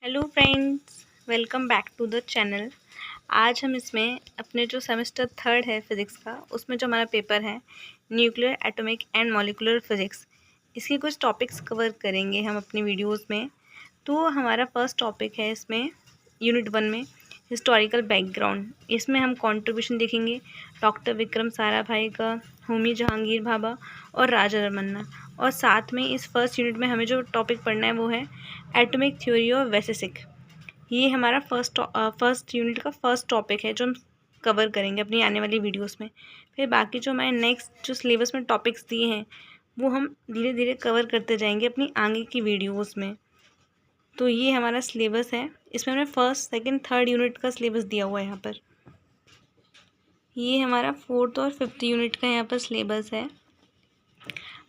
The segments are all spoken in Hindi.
Hello friends, welcome back to the channel. आज हम इसमें अपने जो सेमेस्टर थर्ड है फिज़िक्स का, उसमें जो हमारा पेपर है nuclear atomic and molecular physics, इसके कुछ टॉपिक्स कवर करेंगे हम अपनी वीडियोस में। तो हमारा फर्स्ट टॉपिक है इसमें यूनिट 1 में हिस्टोरिकल बैकग्राउंड। इसमें हम कंट्रीब्यूशन देखेंगे डॉक्टर विक्रम साराभाई का, होमी जहांगीर भाभा और राजा रमन्ना। और साथ में इस फर्स्ट यूनिट में हमें जो टॉपिक पढ़ना है वो है एटॉमिक थ्योरी ऑफ वैसेसिक। ये हमारा फर्स्ट यूनिट का फर्स्ट टॉपिक है जो हम कवर करेंगे अपनी आने वाली वीडियोस में। फिर बाकी जो हमारे नेक्स्ट जो सिलेबस में टॉपिक्स दिए हैं वो हम धीरे धीरे कवर करते जाएंगे अपनी आगे की वीडियोस में। तो ये हमारा सिलेबस है, इसमें हमने फर्स्ट सेकंड थर्ड यूनिट का सिलेबस दिया हुआ है यहाँ पर। ये हमारा फोर्थ और फिफ्थ यूनिट का यहाँ पर सिलेबस है।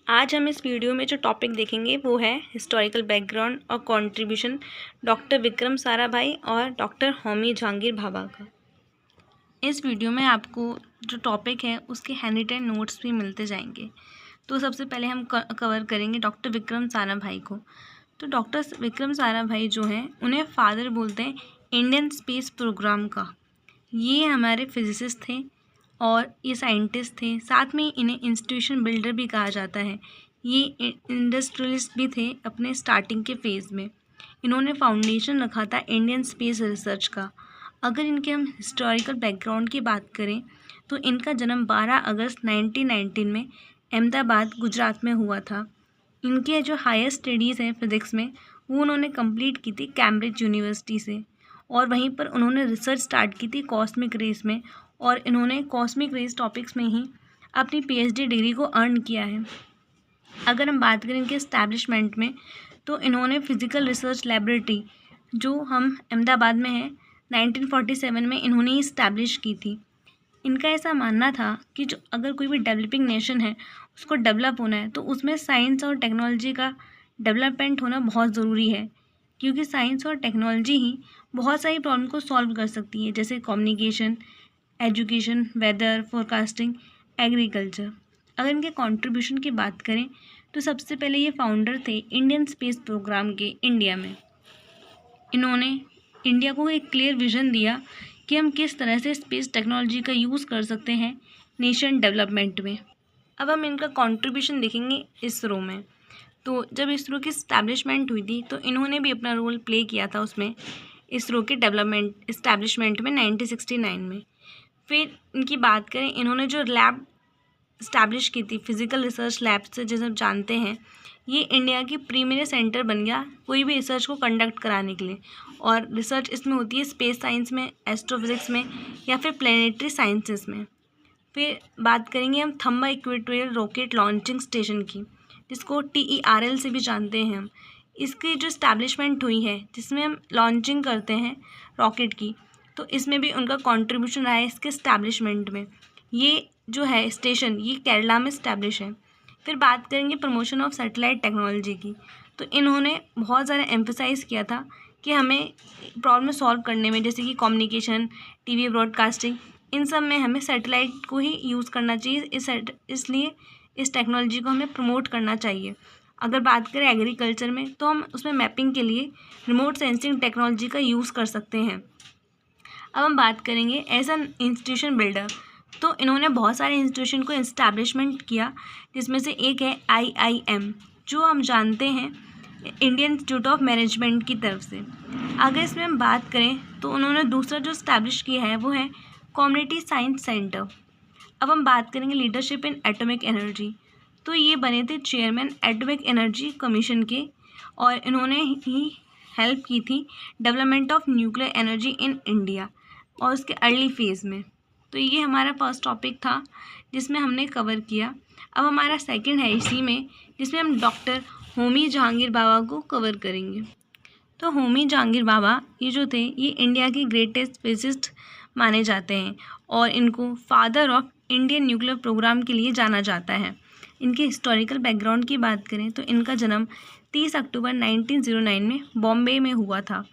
आज हम इस वीडियो में जो टॉपिक देखेंगे वो है हिस्टोरिकल बैकग्राउंड और कंट्रीब्यूशन डॉक्टर विक्रम साराभाई और डॉक्टर होमी जहांगीर भाभा का। इस वीडियो में आपको जो टॉपिक है उसके हैंडरिटन नोट्स भी मिलते जाएंगे। तो सबसे पहले हम कवर करेंगे डॉक्टर विक्रम साराभाई को। तो डॉक्टर विक्रम साराभाई जो हैं उन्हें फादर बोलते हैं इंडियन स्पेस प्रोग्राम का। ये हमारे फिजिसिस्ट थे और ये साइंटिस्ट थे, साथ में इन्हें इंस्टीट्यूशन बिल्डर भी कहा जाता है। ये इंडस्ट्रियलिस्ट भी थे अपने स्टार्टिंग के फेज़ में। इन्होंने फाउंडेशन रखा था इंडियन स्पेस रिसर्च का। अगर इनके हम हिस्टोरिकल बैकग्राउंड की बात करें तो इनका जन्म 12 अगस्त 1919 में अहमदाबाद गुजरात में हुआ था। इनके जो हायर स्टडीज़ हैं फिज़िक्स में वो उन्होंने कंप्लीट की थी कैम्ब्रिज यूनिवर्सिटी से, और वहीं पर उन्होंने रिसर्च स्टार्ट की थी कॉस्मिक रेस में, और इन्होंने कॉस्मिक रेस टॉपिक्स में ही अपनी पीएचडी डिग्री को अर्न किया है। अगर हम बात करें इनके इस्टेब्लिशमेंट में तो इन्होंने फिज़िकल रिसर्च लैबोरेटरी जो हम अहमदाबाद में है 1947 में इन्होंने इस्टेब्लिश की थी। इनका ऐसा मानना था कि जो अगर कोई भी डेवलपिंग नेशन है उसको डेवलप होना है तो उसमें साइंस और टेक्नोलॉजी का डेवलपमेंट होना बहुत ज़रूरी है, क्योंकि साइंस और टेक्नोलॉजी ही बहुत सारी प्रॉब्लम को सॉल्व कर सकती है, जैसे communication, education, weather forecasting, agriculture. अगर इनके कंट्रीब्यूशन की बात करें तो सबसे पहले ये फाउंडर थे इंडियन स्पेस प्रोग्राम के इंडिया में। इन्होंने इंडिया को एक क्लियर विजन दिया कि हम किस तरह से स्पेस टेक्नोलॉजी का यूज़ कर सकते हैं नेशन डेवलपमेंट में। अब हम इनका कंट्रीब्यूशन देखेंगे इसरो में। तो जब इसरो की इस्टेब्लिशमेंट हुई थी तो इन्होंने भी अपना रोल प्ले किया था उसमें, इसरो के डेवलपमेंट इस्टेब्लिशमेंट में 1969 में। फिर इनकी बात करें, इन्होंने जो लैब इस्टेब्लिश की थी फिज़िकल रिसर्च लैब से, जैसे आप जानते हैं ये इंडिया की प्रीमियर सेंटर बन गया कोई भी रिसर्च को कंडक्ट कराने के लिए। और रिसर्च इसमें होती है स्पेस साइंस में, एस्ट्रोफिज़िक्स में या फिर प्लानिटरी साइंसेस में। फिर बात करेंगे हम थम्बा इक्वेटोरियल रॉकेट लॉन्चिंग स्टेशन की, जिसको TERL से भी जानते हैं हम। इसकी जो इस्टेब्लिशमेंट हुई है जिसमें हम लॉन्चिंग करते हैं रॉकेट की, तो इसमें भी उनका कंट्रीब्यूशन रहा है इसके इस्टेब्लिशमेंट में। ये जो है स्टेशन ये केरला में इस्टेब्लिश है। फिर बात करेंगे प्रमोशन ऑफ सैटेलाइट टेक्नोलॉजी की। तो इन्होंने बहुत ज़्यादा एम्फसाइज़ किया था कि हमें प्रॉब्लम सॉल्व करने में, जैसे कि कम्युनिकेशन, TV ब्रॉडकास्टिंग, इन सब में हमें सैटेलाइट को ही यूज़ करना चाहिए। इसलिए इस टेक्नोलॉजी को हमें प्रमोट करना चाहिए। अगर बात करें एग्रीकल्चर में तो हम उसमें मैपिंग के लिए रिमोट सेंसिंग टेक्नोलॉजी का यूज़ कर सकते हैं। अब हम बात करेंगे एज एन इंस्टीट्यूशन बिल्डर। तो इन्होंने बहुत सारे इंस्टीट्यूशन को इस्टेब्लिशमेंट किया, जिसमें से एक है IIM, जो हम जानते हैं इंडियन इंस्टीट्यूट ऑफ मैनेजमेंट की तरफ से। अगर इसमें हम बात करें तो उन्होंने दूसरा जो इस्टेब्लिश किया है वो है कम्युनिटी साइंस सेंटर। अब हम बात करेंगे लीडरशिप इन एटॉमिक एनर्जी। तो ये बने थे चेयरमैन एटॉमिक एनर्जी कमीशन के, और इन्होंने ही हेल्प की थी development of nuclear energy in India और उसके अर्ली फेज़ में। तो ये हमारा फर्स्ट टॉपिक था जिसमें हमने कवर किया। अब हमारा सेकंड है इसी में, जिसमें हम डॉक्टर होमी जहांगीर भाभा को कवर करेंगे। तो होमी जहांगीर भाभा ये जो थे ये इंडिया के ग्रेटेस्ट फिजिसिस्ट माने जाते हैं, और इनको father of Indian nuclear programme के लिए जाना जाता है। इनके हिस्टोरिकल बैकग्राउंड की बात करें तो इनका जन्म 30 अक्टूबर 1909 में बॉम्बे में हुआ था।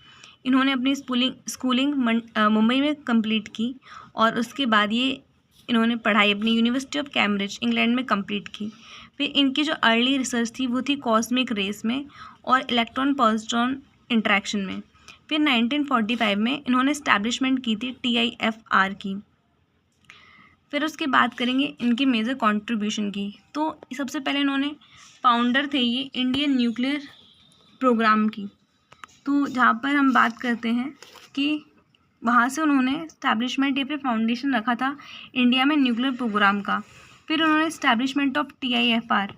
इन्होंने अपनी स्कूलिंग मुंबई में कंप्लीट की, और उसके बाद ये इन्होंने पढ़ाई अपनी यूनिवर्सिटी ऑफ कैम्ब्रिज इंग्लैंड में कंप्लीट की। फिर इनकी जो अर्ली रिसर्च थी वो थी कॉस्मिक रेस में और इलेक्ट्रॉन पॉजिट्रॉन इंटरेक्शन में। फिर 1945 में इन्होंने इस्टेब्लिशमेंट की थी TIFR की। फिर उसके बात करेंगे इनकी मेजर कंट्रीब्यूशन की। तो सबसे पहले इन्होंने फाउंडर थे ये इंडियन न्यूक्लियर प्रोग्राम की। तो जहाँ पर हम बात करते हैं कि वहाँ से उन्होंने इस्टेब्लिशमेंट या फिर फाउंडेशन रखा था इंडिया में न्यूक्लियर प्रोग्राम का। फिर उन्होंने इस्टेब्लिशमेंट ऑफ TIFR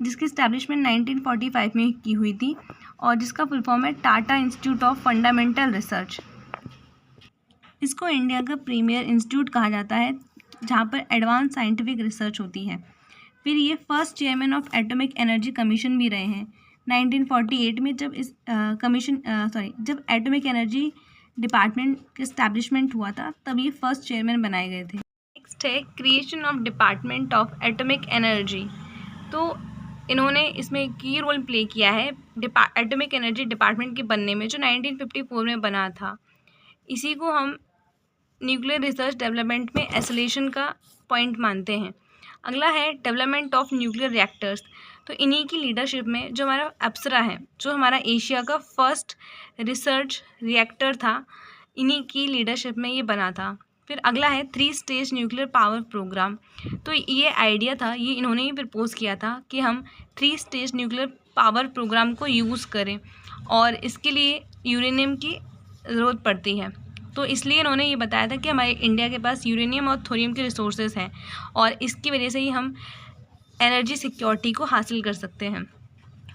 जिसकी इस्टेब्लिशमेंट 1945 में की हुई थी और जिसका फुल फॉर्म है Tata institute of fundamental research. इसको इंडिया का प्रीमियर इंस्टीट्यूट कहा जाता है जहाँ पर एडवांस साइंटिफिक रिसर्च होती है। फिर ये first chairman of atomic energy commission भी रहे हैं 1948 में, जब इस जब एटॉमिक एनर्जी डिपार्टमेंट का इस्टेब्लिशमेंट हुआ था तब ये फर्स्ट चेयरमैन बनाए गए थे। नेक्स्ट है creation of department of atomic energy. तो इन्होंने इसमें की रोल प्ले किया है एटॉमिक एनर्जी डिपार्टमेंट के बनने में, जो 1954 में बना था। इसी को हम न्यूक्लियर रिसर्च डेवलपमेंट में एसोलेशन का पॉइंट मानते हैं। अगला है डेवलपमेंट ऑफ न्यूक्लियर रिएक्टर्स। तो इन्हीं की लीडरशिप में जो हमारा अप्सरा है, जो हमारा एशिया का फर्स्ट रिसर्च रिएक्टर था, इन्हीं की लीडरशिप में ये बना था। फिर अगला है 3 स्टेज न्यूक्लियर पावर प्रोग्राम। तो ये आइडिया था, ये इन्होंने ही प्रपोज किया था कि हम 3 स्टेज न्यूक्लियर पावर प्रोग्राम को यूज़ करें और इसके लिए यूरेनियम की ज़रूरत पड़ती है। तो इसलिए इन्होंने ये बताया था कि हमारे इंडिया के पास यूरेनियम और थोरियम के रिसोर्सेज हैं और इसकी वजह से ही हम एनर्जी सिक्योरिटी को हासिल कर सकते हैं।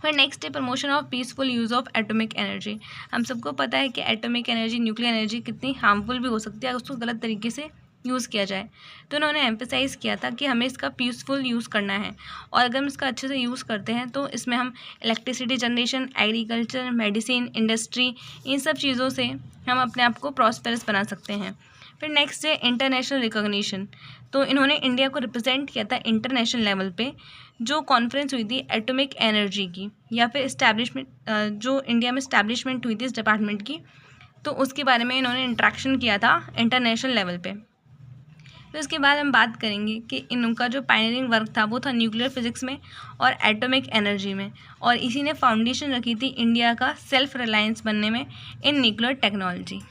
फिर नेक्स्ट है promotion of peaceful use of atomic energy. हम सबको पता है कि एटॉमिक एनर्जी, न्यूक्लियर एनर्जी कितनी हार्मफुल भी हो सकती है अगर उसको गलत तरीके से यूज़ किया जाए। तो इन्होंने एम्फेसाइज़ किया था कि हमें इसका पीसफुल यूज़ करना है और अगर हम इसका अच्छे से यूज़ करते हैं तो इसमें हम electricity generation, agriculture, medicine, industry, इन सब चीज़ों से हम अपने आप को प्रॉस्पेरस बना सकते हैं। फिर नेक्स्ट है इंटरनेशनल रिकॉग्निशन। तो इन्होंने इंडिया को रिप्रेजेंट किया था इंटरनेशनल लेवल पे, जो कॉन्फ्रेंस हुई थी एटॉमिक एनर्जी की या फिर इस्टेब्लिशमेंट, जो इंडिया में इस्टेब्लिशमेंट हुई थी इस डिपार्टमेंट की, तो उसके बारे में इन्होंने इंट्रैक्शन किया था इंटरनेशनल लेवल पे। फिर उसके बाद हम बात करेंगे कि इनका जो पायनियरिंग वर्क था वो था न्यूक्लियर फिजिक्स में और एटॉमिक एनर्जी में, और इसी ने फाउंडेशन रखी थी इंडिया का सेल्फ रिलायंस बनने में इन न्यूक्लियर टेक्नोलॉजी।